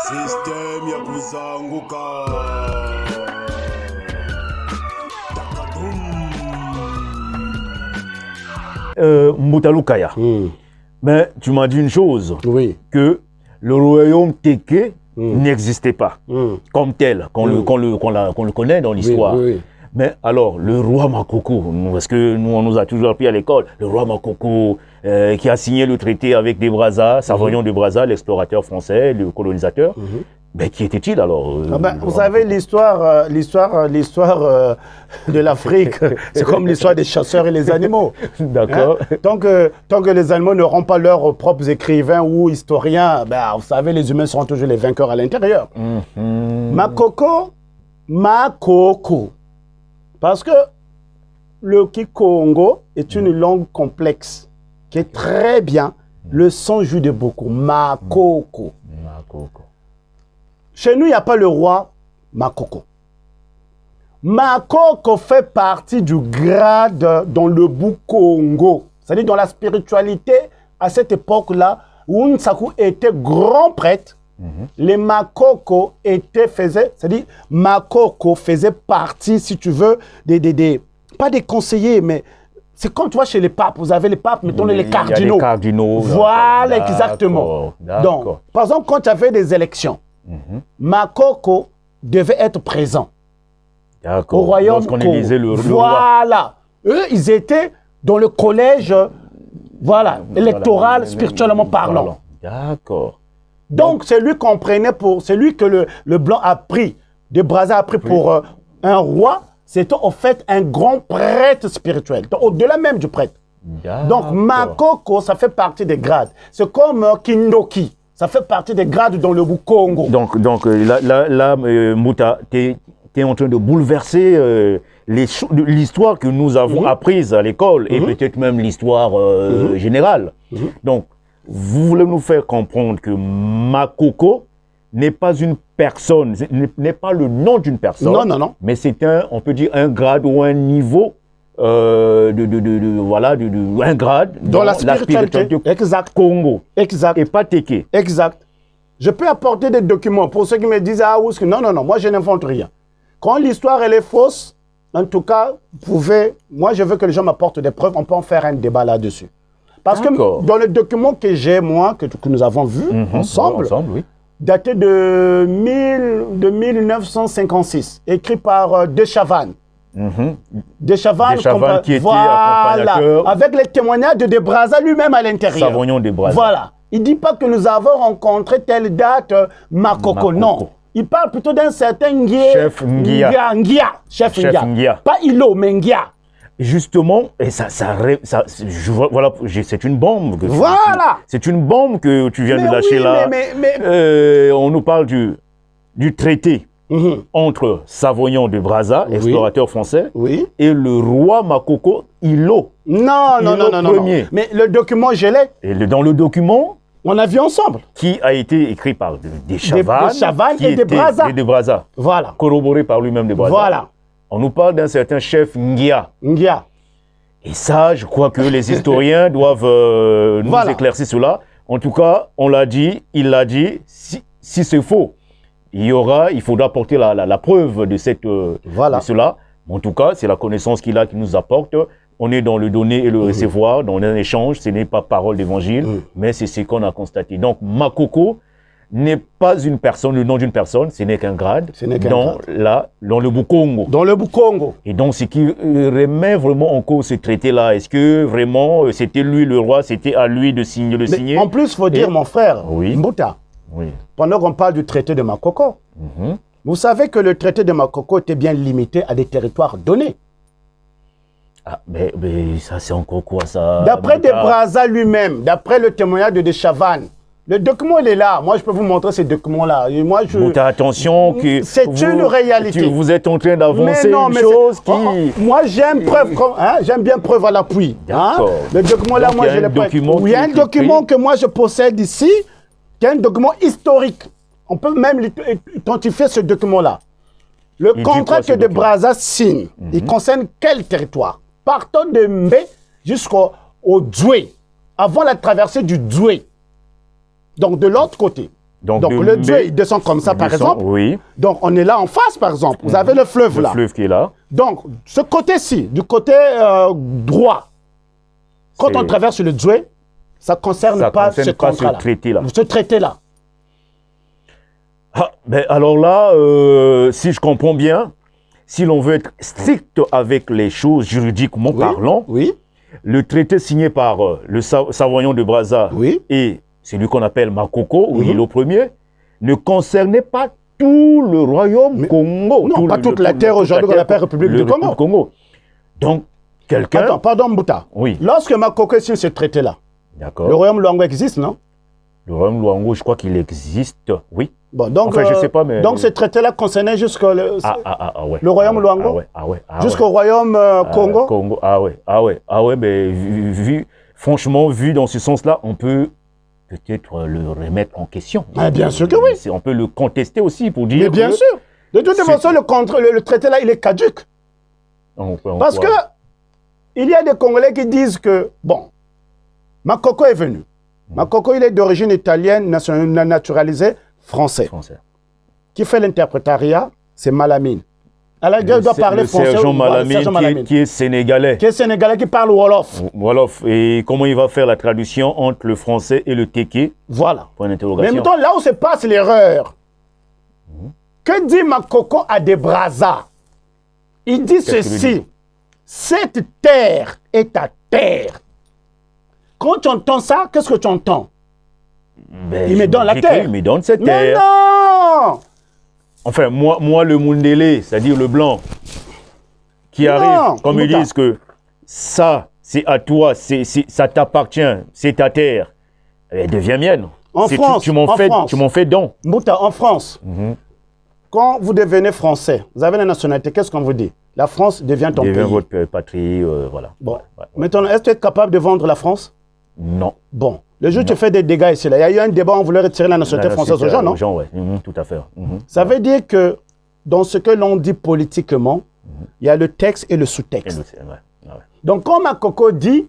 System ya kuzanguka. Moutalukaya. Mais tu m'as dit une chose, Oui. que le royaume Teke n'existait pas comme tel, qu'on le connaît dans l'histoire. Oui, oui. Mais alors, le roi Makoko, parce que nous, on nous a toujours appris à l'école, le roi Makoko qui a signé le traité avec des Brazza, Savoyon de Brazza, l'explorateur français, le colonisateur, ben, qui était-il alors Vous savez, l'histoire de l'Afrique, c'est comme l'histoire des chasseurs et les animaux. D'accord. Hein? Tant que les animaux n'auront pas leurs propres écrivains ou historiens, ben, vous savez, les humains seront toujours les vainqueurs à l'intérieur. Makoko. Parce que le Kikongo est une langue complexe qui est très bien le son joue de beaucoup. Makoko. Chez nous, il n'y a pas le roi Makoko. Makoko fait partie du grade dans le Bukongo. C'est-à-dire dans la spiritualité, à cette époque-là, où Nsaku était grand prêtre, les Makoko c'est-à-dire Makoko faisait partie, si tu veux, pas des conseillers, mais c'est comme tu vois chez les papes, vous avez les papes, mettons les cardinaux. Il y a les cardinaux. Voilà, exactement. Donc, par exemple, quand tu avais des élections, Makoko devait être présent au royaume. Lorsqu'on élisait le roi. Voilà. Eux, ils étaient dans le collège, voilà, électoral, spirituellement parlant. D'accord. Donc, c'est lui qu'on prenait pour... C'est lui que le blanc a pris, de Brazza a pris pour un roi. C'était en fait un grand prêtre spirituel, au-delà même du prêtre. Donc, Makoko, ça fait partie des grades. C'est comme Kindoki, ça fait partie des grades dans le Bukongo. Donc là Mouta, tu es en train de bouleverser l'histoire que nous avons apprise à l'école et peut-être même l'histoire générale. Donc, vous voulez nous faire comprendre que Makoko n'est pas une personne, n'est pas le nom d'une personne. Non, non, non. Mais c'est on peut dire un grade ou un niveau, un grade dans la spiritualité. Exact. Congo. Exact. Et pas Teke. Exact. Je peux apporter des documents pour ceux qui me disent ah non, non, non, moi je n'invente rien. Quand l'histoire elle est fausse, en tout cas, moi je veux que les gens m'apportent des preuves, on peut en faire un débat là-dessus. Parce que dans le document que j'ai, moi, que nous avons vu ensemble, oui. daté de 1956, écrit par De Chavannes. De Chavannes qui était accompagnateur. Avec les témoignages de Brazza lui-même à l'intérieur. Savoyon de Brazza. Voilà. Il ne dit pas que nous avons rencontré telle date Makoko, non. Il parle plutôt d'un certain Chef Ngia. Chef Ngia. Pas Ilo, mais Ngia. Justement, et voilà, c'est une bombe. Voilà. C'est une bombe que tu viens de lâcher là. On nous parle du traité entre Savoyon de Brazza, explorateur français, et le roi Makoko Ilo. Non. Mais le document, je l'ai. Et dans le document, on a vu ensemble. Qui a été écrit par des Chavannes et des Brazza. Voilà. Corroboré par lui-même de Brazza. Voilà. On nous parle d'un certain chef Ngia. Et ça, je crois que les historiens doivent nous éclaircir cela. En tout cas, on l'a dit, il l'a dit, si c'est faux, il faudra porter la preuve de cela. En tout cas, c'est la connaissance qu'il a qui nous apporte. On est dans le donner et le recevoir, dans un échange. Ce n'est pas parole d'évangile, mais c'est ce qu'on a constaté. Donc, Makoko n'est pas une personne, le nom d'une personne, ce n'est qu'un grade dans le Bukongo. Dans le Bukongo. Et donc, ce qui remet vraiment en cause ce traité-là, est-ce que vraiment c'était lui le roi, c'était à lui de signer En plus, il faut dire, mon frère, Mbouta, pendant qu'on parle du traité de Makoko, vous savez que le traité de Makoko était bien limité à des territoires donnés. Ah, mais ça, c'est encore quoi ça? D'après De Brazza lui-même, d'après le témoignage de Chavannes, le document, il est là. Moi, je peux vous montrer ces documents-là. Attention, c'est une réalité. Vous êtes en train d'avancer une chose qui... moi, j'aime preuve, j'aime bien preuve à l'appui. Le document-là, moi, je l'ai pas. Il y a un document que moi, je possède ici, qui est un document historique. On peut même identifier ce document-là. Le contrat que De Brazza signe, il concerne quel territoire? Partons de Mbé jusqu'au Djoué. avant la traversée du Djoué. Donc, de l'autre côté. Donc le Djoué, il descend comme ça, par exemple. Oui. Donc, on est là en face, par exemple. Vous avez le fleuve là. Le fleuve qui est là. Donc, ce côté-ci, du côté droit, quand on traverse le Djoué, ça ne concerne pas ce contrat-là. Ce traité-là. Ah, ben alors là, si je comprends bien, si l'on veut être strict avec les choses juridiquement parlant, le traité signé par le Savoyon de Brazza et celui qu'on appelle Makoko, Willow Ier, ne concernait pas tout le royaume Congo. Non, pas toute la terre aujourd'hui qu'on appelle République du Congo. Donc, quelqu'un... Attends, pardon, Mbouta. Lorsque Makoko signe ce traité-là, le royaume Luango existe, non? Le royaume Luango, je crois qu'il existe, oui. Bon, donc, enfin, je sais pas, mais... donc ce traité-là concernait jusqu'au le royaume Luango, jusqu'au royaume Congo. Mais franchement, vu dans ce sens-là, on peut peut-être le remettre en question. Ah, bien sûr que oui. On peut le contester aussi pour dire... Mais bien sûr. De toute façon, le traité-là, il est caduque. Parce que il y a des Congolais qui disent que, bon, Makoko est venu. Makoko, il est d'origine italienne, naturalisé français. Qui fait l'interprétariat, c'est Malamine. Alors, il doit parler français. Sergent Malamine, qui est sénégalais. Qui est sénégalais, qui parle Wolof. Wolof. Et comment il va faire la traduction entre le français et le téké? Voilà. Point d'interrogation. Mais maintenant, là où se passe l'erreur, que dit Makoko à des Brazza? Il dit ceci: cette terre est ta terre. Quand tu entends ça, qu'est-ce que tu entends? Il me donne la terre. Il me donne cette terre. Mais non! Enfin, moi le Mundélé, c'est-à-dire le blanc, qui arrive, comme ils disent que ça, c'est à toi, ça t'appartient, c'est ta terre, elle devient mienne. En France, tu m'en fais don. Mbouta, en France, quand vous devenez français, vous avez la nationalité, qu'est-ce qu'on vous dit? La France devient ton pays. Devient votre patrie, voilà. Bon. Maintenant, est-ce que tu es capable de vendre la France? Non. Bon. Le jour où tu fais des dégâts ici, là, il y a eu un débat, on voulait retirer la nationalité française aux gens, non? Aux gens, oui. Tout à fait. Ça veut dire que dans ce que l'on dit politiquement, il y a le texte et le sous-texte. Donc, comme Makoko dit,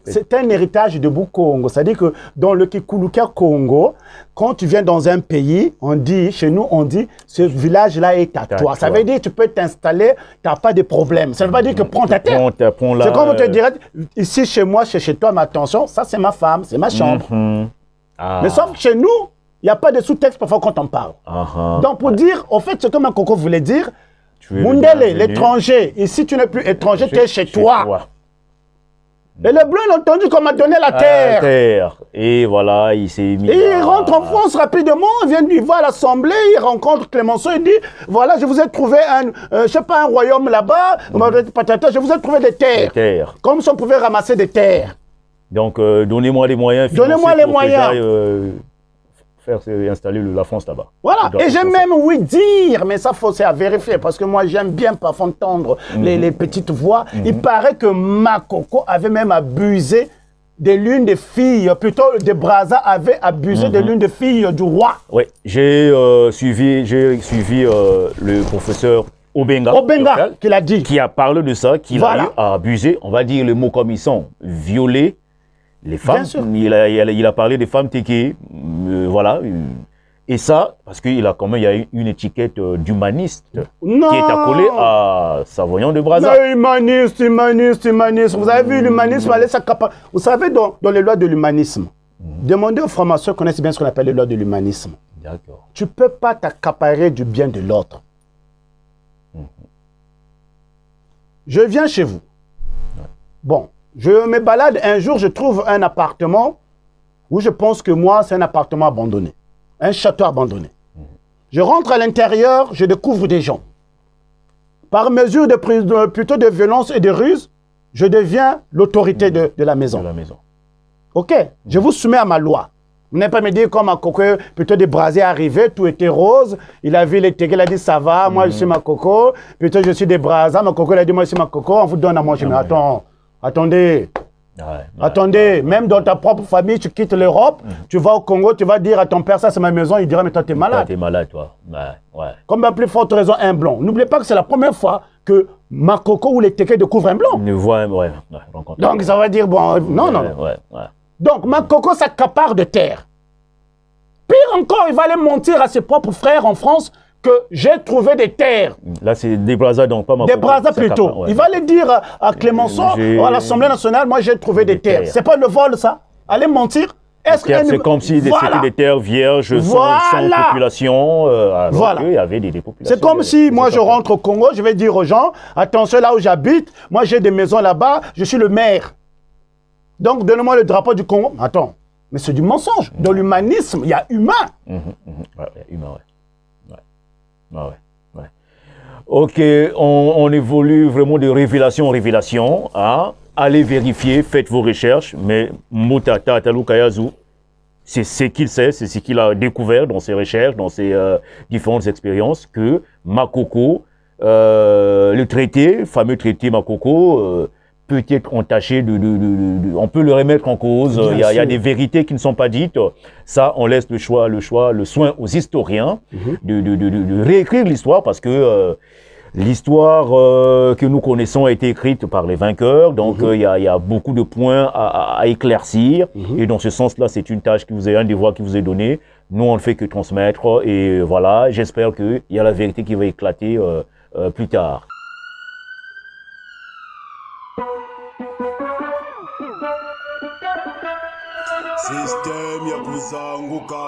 c'est un héritage de Bukongo. C'est-à-dire que dans le Kikuluka Congo, quand tu viens dans un pays, on dit, chez nous, on dit, ce village-là est à toi. Ça veut dire que tu peux t'installer, tu n'as pas de problème. Ça ne veut pas dire que prends ta terre. C'est comme on te dirait, ici, chez moi, chez toi, mais attention, ça c'est ma femme, c'est ma chambre. Mais sauf que chez nous, il n'y a pas de sous-texte parfois quand on parle. Donc pour dire, au fait, ce que Makoko voulait dire, Mundele, l'étranger, ici tu n'es plus étranger, tu es chez toi. Et le bleu, il a entendu qu'on m'a donné la terre. Et voilà, il s'est mis. Et il rentre en France rapidement, il va à l'Assemblée, il rencontre Clémenceau, il dit, voilà, je vous ai trouvé je sais pas, un royaume là-bas, je vous ai trouvé des terres. Comme si on pouvait ramasser des terres. Donc, donnez-moi les moyens. Donnez-moi les moyens. Faire installer la France là-bas. Voilà, et j'aime même dire, mais ça c'est à vérifier, parce que moi j'aime bien parfois entendre les petites voix. Il paraît que Makoko avait même abusé de l'une des filles, plutôt de Brazza avait abusé de l'une des filles du roi. Oui, j'ai suivi le professeur Obenga qui l'a dit. Qui a parlé de ça, qu'il a eu à abuser, on va dire les mots comme ils sont, violer les femmes. Il a parlé des femmes téké, voilà. Et ça, parce qu'il a quand même, il y a une étiquette d'humaniste qui est accolée à Savoyon de Brazza. Mais humaniste. Vous avez vu l'humanisme, vous savez, dans les lois de l'humanisme, demandez aux francs-maçons qui connaissent bien ce qu'on appelle les lois de l'humanisme. D'accord. Tu ne peux pas t'accaparer du bien de l'autre. Je viens chez vous. Bon. Je me balade un jour, je trouve un appartement où je pense que moi, c'est un appartement abandonné. Un château abandonné. Je rentre à l'intérieur, je découvre des gens. Par mesure plutôt de violence et de ruse, je deviens l'autorité de la maison. Ok, je vous soumets à ma loi. Vous n'allez pas me dire comme Makoko, plutôt des brasiers arrivés, tout était rose. Il a vu les tégués, il a dit ça va, moi je suis Makoko. Plutôt je suis des brasiers, Makoko il a dit moi je suis Makoko, on vous donne à manger. Mais attends. Attendez, même dans ta propre famille, tu quittes l'Europe, tu vas au Congo, tu vas dire à ton père, ça c'est ma maison, il dira, mais toi, tu es malade. Tu es malade, toi. Comme à plus forte raison, un blanc. N'oubliez pas que c'est la première fois que Makoko ou les Téké découvrent un blanc. Donc ça va dire, bon, non. Donc, Makoko s'accapare de terre. Pire encore, il va aller mentir à ses propres frères en France que j'ai trouvé des terres. Là, c'est des Brazza, donc pas Makoko. Des Brazza plutôt. Ouais. Il va aller dire à Clémenceau, à l'Assemblée nationale, moi j'ai trouvé des terres. C'est pas le vol, ça? Aller mentir? C'est comme si c'était des terres vierges sans population, alors qu'il y avait des populations. C'est comme si moi je rentre au Congo, je vais dire aux gens, attention là où j'habite, moi j'ai des maisons là-bas, je suis le maire. Donc donnez-moi le drapeau du Congo. Attends, mais c'est du mensonge. Dans l'humanisme, il y a humain. Humain, ouais. Ok, on évolue vraiment de révélation en révélation. Hein? Allez vérifier, faites vos recherches, mais Mutata Talukayazu, c'est ce qu'il sait, c'est ce qu'il a découvert dans ses recherches, dans ses différentes expériences, que Makoko, le traité, fameux traité Makoko, peut être entaché, on peut le remettre en cause, il y a des vérités qui ne sont pas dites, ça on laisse le soin aux historiens de réécrire l'histoire parce que l'histoire que nous connaissons a été écrite par les vainqueurs, donc il y a beaucoup de points à éclaircir, et dans ce sens-là, c'est une tâche qui vous est un devoir qui vous est donné. Nous, on ne fait que transmettre, et voilà, j'espère qu'il y a la vérité qui va éclater plus tard. Système ya kuzanguka